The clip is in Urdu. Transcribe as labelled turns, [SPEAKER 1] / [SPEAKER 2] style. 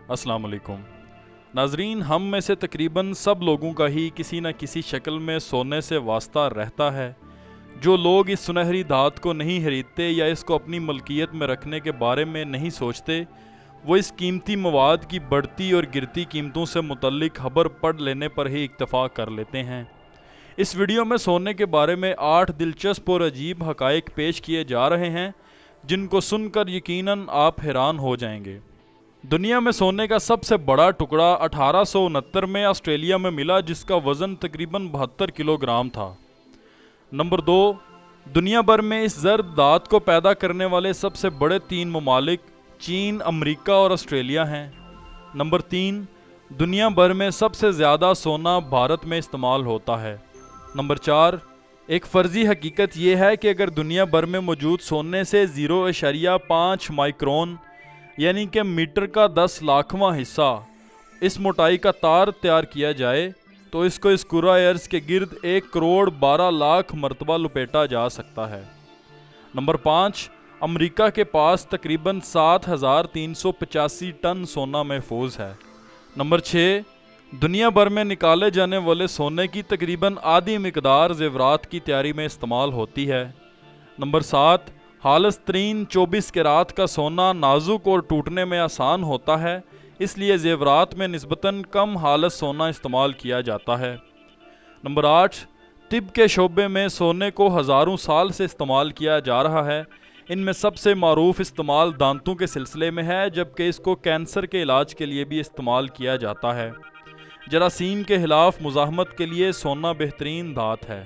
[SPEAKER 1] السلام علیکم ناظرین، ہم میں سے تقریباً سب لوگوں کا ہی کسی نہ کسی شکل میں سونے سے واسطہ رہتا ہے۔ جو لوگ اس سنہری دھات کو نہیں خریدتے یا اس کو اپنی ملکیت میں رکھنے کے بارے میں نہیں سوچتے، وہ اس قیمتی مواد کی بڑھتی اور گرتی قیمتوں سے متعلق خبر پڑھ لینے پر ہی اکتفا کر لیتے ہیں۔ اس ویڈیو میں سونے کے بارے میں 8 دلچسپ اور عجیب حقائق پیش کیے جا رہے ہیں جن کو سن کر یقیناً آپ حیران ہو جائیں گے۔ دنیا میں سونے کا سب سے بڑا ٹکڑا 1869 میں آسٹریلیا میں ملا، جس کا وزن تقریباً 72 کلو گرام تھا۔ نمبر 2، دنیا بھر میں اس زرد دھات کو پیدا کرنے والے سب سے بڑے 3 ممالک چین، امریکہ اور آسٹریلیا ہیں۔ نمبر 3، دنیا بھر میں سب سے زیادہ سونا بھارت میں استعمال ہوتا ہے۔ نمبر 4، ایک فرضی حقیقت یہ ہے کہ اگر دنیا بھر میں موجود سونے سے 0.5 مائکرون یعنی کہ میٹر کا 10 لاکھواں حصہ اس موٹائی کا تار تیار کیا جائے تو اس کو اس کرۂ ارض کے گرد 1 کروڑ 12 لاکھ مرتبہ لپیٹا جا سکتا ہے۔ نمبر 5، امریکہ کے پاس تقریباً 7385 ٹن سونا محفوظ ہے۔ نمبر 6، دنیا بھر میں نکالے جانے والے سونے کی تقریباً آدھی مقدار زیورات کی تیاری میں استعمال ہوتی ہے۔ نمبر 7، خالص ترین 24 کیرات کا سونا نازک اور ٹوٹنے میں آسان ہوتا ہے، اس لیے زیورات میں نسبتاً کم خالص سونا استعمال کیا جاتا ہے۔ نمبر 8، طب کے شعبے میں سونے کو ہزاروں سال سے استعمال کیا جا رہا ہے۔ ان میں سب سے معروف استعمال دانتوں کے سلسلے میں ہے، جبکہ اس کو کینسر کے علاج کے لیے بھی استعمال کیا جاتا ہے۔ جراثیم کے خلاف مزاحمت کے لیے سونا بہترین دھات ہے۔